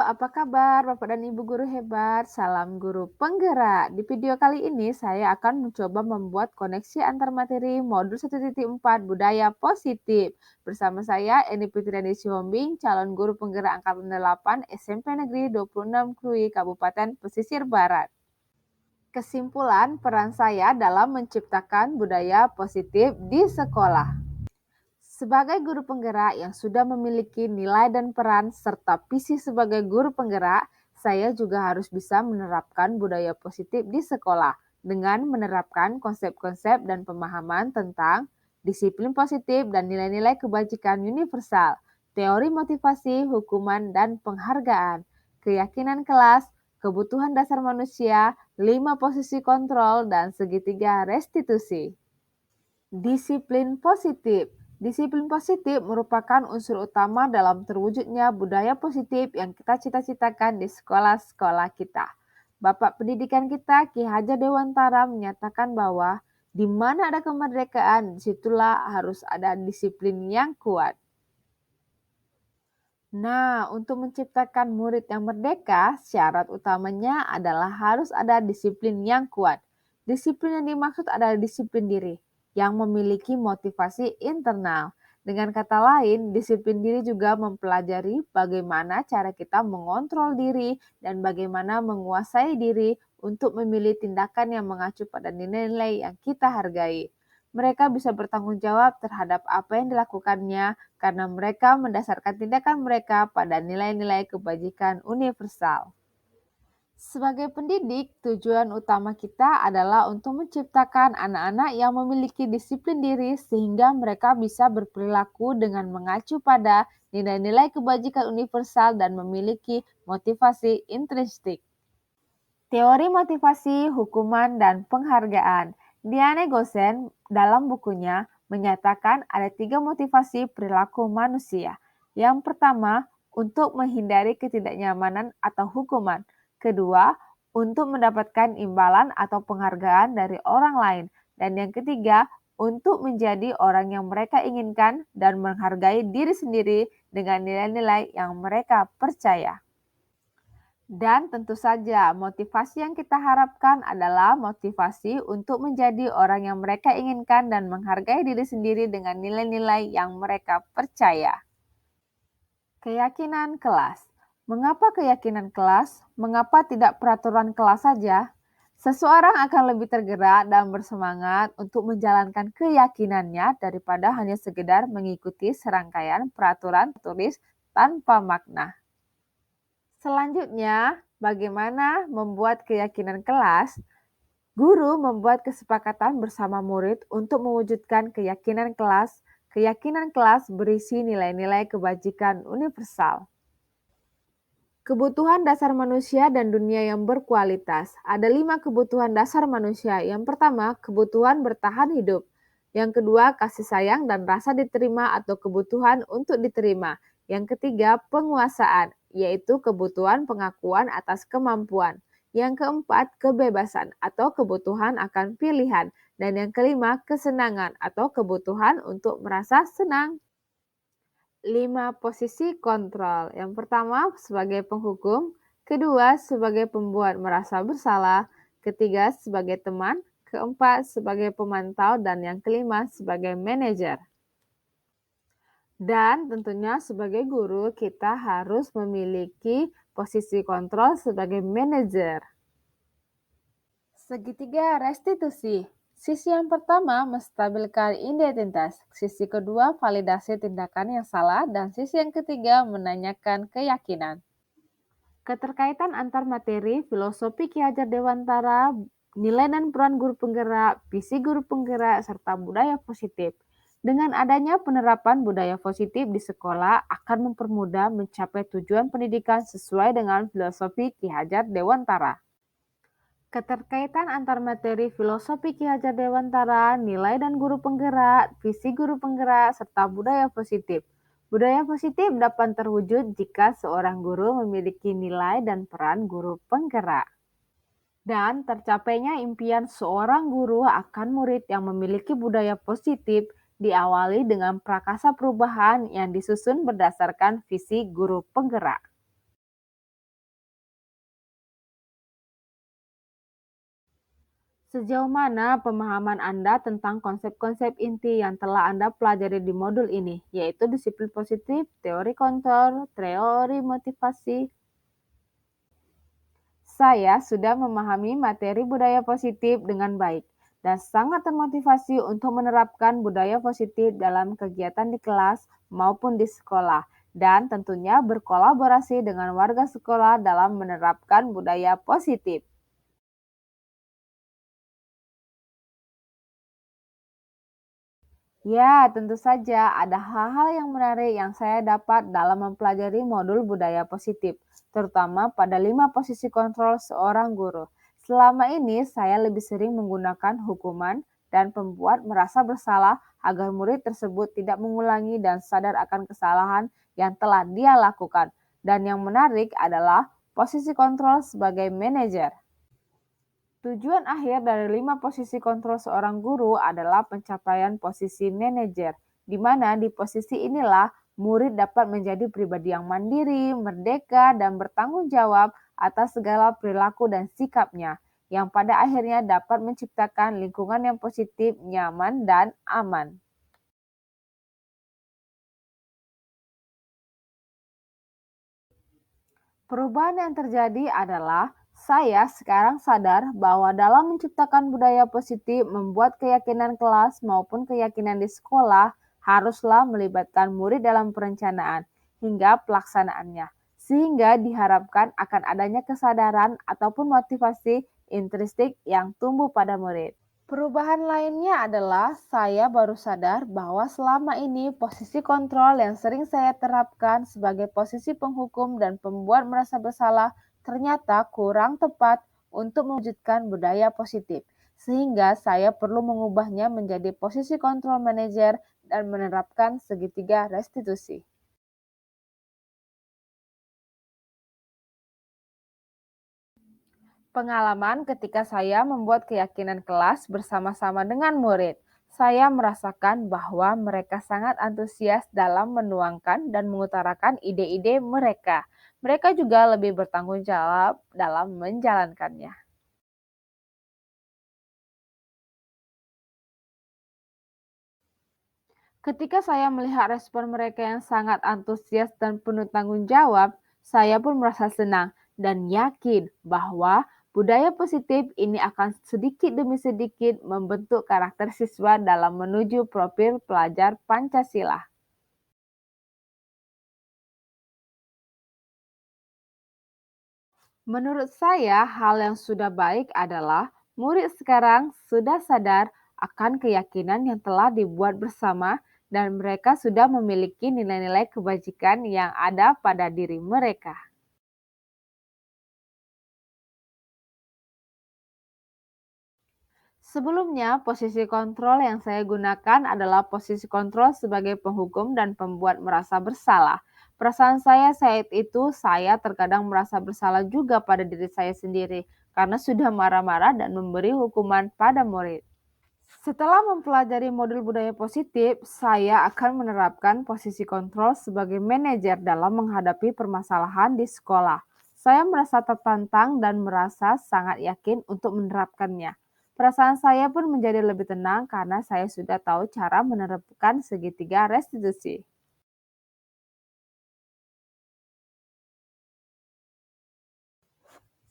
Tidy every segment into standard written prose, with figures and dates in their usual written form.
apa kabar Bapak dan Ibu guru hebat? Salam guru penggerak. Di video kali ini saya akan mencoba membuat koneksi antar materi modul 1.4 budaya positif. Bersama saya Eni Fitriani Sihombing, calon guru penggerak angkatan 8 SMP Negeri 26 Krui, Kabupaten Pesisir Barat. Kesimpulan peran saya dalam menciptakan budaya positif di sekolah. Sebagai guru penggerak yang sudah memiliki nilai dan peran serta visi sebagai guru penggerak, saya juga harus bisa menerapkan budaya positif di sekolah dengan menerapkan konsep-konsep dan pemahaman tentang disiplin positif dan nilai-nilai kebajikan universal, teori motivasi, hukuman, dan penghargaan, keyakinan kelas, kebutuhan dasar manusia, 5 posisi kontrol, dan segitiga restitusi. Disiplin positif. Disiplin positif merupakan unsur utama dalam terwujudnya budaya positif yang kita cita-citakan di sekolah-sekolah kita. Bapak Pendidikan kita, Ki Hajar Dewantara, menyatakan bahwa di mana ada kemerdekaan, disitulah harus ada disiplin yang kuat. Nah, untuk menciptakan murid yang merdeka, syarat utamanya adalah harus ada disiplin yang kuat. Disiplin yang dimaksud adalah disiplin diri yang memiliki motivasi internal. Dengan kata lain, disiplin diri juga mempelajari bagaimana cara kita mengontrol diri dan bagaimana menguasai diri untuk memilih tindakan yang mengacu pada nilai-nilai yang kita hargai. Mereka bisa bertanggung jawab terhadap apa yang dilakukannya karena mereka mendasarkan tindakan mereka pada nilai-nilai kebajikan universal. Sebagai pendidik, tujuan utama kita adalah untuk menciptakan anak-anak yang memiliki disiplin diri sehingga mereka bisa berperilaku dengan mengacu pada nilai-nilai kebajikan universal dan memiliki motivasi intrinsik. Teori motivasi, hukuman, dan penghargaan. Diane Gosen dalam bukunya menyatakan ada 3 motivasi perilaku manusia. Yang pertama, untuk menghindari ketidaknyamanan atau hukuman. Kedua, untuk mendapatkan imbalan atau penghargaan dari orang lain. Dan yang ketiga, untuk menjadi orang yang mereka inginkan dan menghargai diri sendiri dengan nilai-nilai yang mereka percaya. Dan tentu saja, motivasi yang kita harapkan adalah motivasi untuk menjadi orang yang mereka inginkan dan menghargai diri sendiri dengan nilai-nilai yang mereka percaya. Keyakinan kelas. Mengapa keyakinan kelas? Mengapa tidak peraturan kelas saja? Seseorang akan lebih tergerak dan bersemangat untuk menjalankan keyakinannya daripada hanya sekedar mengikuti serangkaian peraturan tulis tanpa makna. Selanjutnya, bagaimana membuat keyakinan kelas? Guru membuat kesepakatan bersama murid untuk mewujudkan keyakinan kelas. Keyakinan kelas berisi nilai-nilai kebajikan universal. Kebutuhan dasar manusia dan dunia yang berkualitas. Ada 5 kebutuhan dasar manusia. Yang pertama, kebutuhan bertahan hidup. Yang kedua, kasih sayang dan rasa diterima atau kebutuhan untuk diterima. Yang ketiga, penguasaan, yaitu kebutuhan pengakuan atas kemampuan. Yang keempat, kebebasan atau kebutuhan akan pilihan. Dan yang kelima, kesenangan atau kebutuhan untuk merasa senang. 5 posisi kontrol. Yang pertama sebagai penghukum, kedua sebagai pembuat merasa bersalah, ketiga sebagai teman, keempat sebagai pemantau, dan yang kelima sebagai manajer. Dan tentunya sebagai guru kita harus memiliki posisi kontrol sebagai manajer. Segitiga restitusi. Sisi yang pertama menstabilkan identitas, sisi kedua validasi tindakan yang salah, dan sisi yang ketiga menanyakan keyakinan. Keterkaitan antar materi, filosofi Ki Hajar Dewantara, nilai dan peran guru penggerak, visi guru penggerak, serta budaya positif. Dengan adanya penerapan budaya positif di sekolah akan mempermudah mencapai tujuan pendidikan sesuai dengan filosofi Ki Hajar Dewantara. Keterkaitan antar materi filosofi Ki Hajar Dewantara, nilai dan guru penggerak, visi guru penggerak, serta budaya positif. Budaya positif dapat terwujud jika seorang guru memiliki nilai dan peran guru penggerak. Dan tercapainya impian seorang guru akan murid yang memiliki budaya positif diawali dengan prakasa perubahan yang disusun berdasarkan visi guru penggerak. Sejauh mana pemahaman Anda tentang konsep-konsep inti yang telah Anda pelajari di modul ini, yaitu disiplin positif, teori kontrol, teori motivasi? Saya sudah memahami materi budaya positif dengan baik dan sangat termotivasi untuk menerapkan budaya positif dalam kegiatan di kelas maupun di sekolah, dan tentunya berkolaborasi dengan warga sekolah dalam menerapkan budaya positif. Ya, tentu saja ada hal-hal yang menarik yang saya dapat dalam mempelajari modul budaya positif, terutama pada 5 posisi kontrol seorang guru. Selama ini, saya lebih sering menggunakan hukuman dan pembuat merasa bersalah agar murid tersebut tidak mengulangi dan sadar akan kesalahan yang telah dia lakukan. Dan yang menarik adalah posisi kontrol sebagai manajer. Tujuan akhir dari 5 posisi kontrol seorang guru adalah pencapaian posisi manajer, di mana di posisi inilah murid dapat menjadi pribadi yang mandiri, merdeka, dan bertanggung jawab atas segala perilaku dan sikapnya, yang pada akhirnya dapat menciptakan lingkungan yang positif, nyaman, dan aman. Perubahan yang terjadi adalah saya sekarang sadar bahwa dalam menciptakan budaya positif, membuat keyakinan kelas maupun keyakinan di sekolah haruslah melibatkan murid dalam perencanaan hingga pelaksanaannya, sehingga diharapkan akan adanya kesadaran ataupun motivasi intrinsik yang tumbuh pada murid. Perubahan lainnya adalah saya baru sadar bahwa selama ini posisi kontrol yang sering saya terapkan sebagai posisi penghukum dan pembuat merasa bersalah ternyata kurang tepat untuk mewujudkan budaya positif. Sehingga saya perlu mengubahnya menjadi posisi kontrol manajer dan menerapkan segitiga restitusi. Pengalaman ketika saya membuat keyakinan kelas bersama-sama dengan murid. Saya merasakan bahwa mereka sangat antusias dalam menuangkan dan mengutarakan ide-ide mereka. Mereka juga lebih bertanggung jawab dalam menjalankannya. Ketika saya melihat respon mereka yang sangat antusias dan penuh tanggung jawab, saya pun merasa senang dan yakin bahwa budaya positif ini akan sedikit demi sedikit membentuk karakter siswa dalam menuju profil pelajar Pancasila. Menurut saya, hal yang sudah baik adalah murid sekarang sudah sadar akan keyakinan yang telah dibuat bersama dan mereka sudah memiliki nilai-nilai kebajikan yang ada pada diri mereka. Sebelumnya, posisi kontrol yang saya gunakan adalah posisi kontrol sebagai penghukum dan pembuat merasa bersalah. Perasaan saya saat itu, saya terkadang merasa bersalah juga pada diri saya sendiri karena sudah marah-marah dan memberi hukuman pada murid. Setelah mempelajari modul budaya positif, saya akan menerapkan posisi kontrol sebagai manajer dalam menghadapi permasalahan di sekolah. Saya merasa tertantang dan merasa sangat yakin untuk menerapkannya. Perasaan saya pun menjadi lebih tenang karena saya sudah tahu cara menerapkan segitiga restitusi.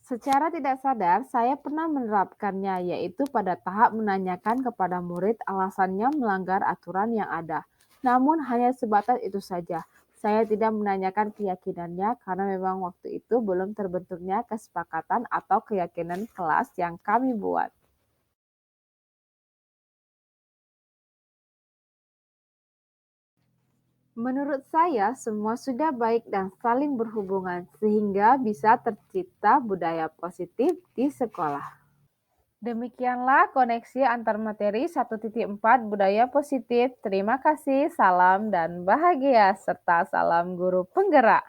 Secara tidak sadar, saya pernah menerapkannya, yaitu pada tahap menanyakan kepada murid alasannya melanggar aturan yang ada. Namun hanya sebatas itu saja. Saya tidak menanyakan keyakinannya karena memang waktu itu belum terbentuknya kesepakatan atau keyakinan kelas yang kami buat. Menurut saya, semua sudah baik dan saling berhubungan, sehingga bisa tercipta budaya positif di sekolah. Demikianlah koneksi antar materi 1.4 budaya positif. Terima kasih, salam dan bahagia, serta salam guru penggerak.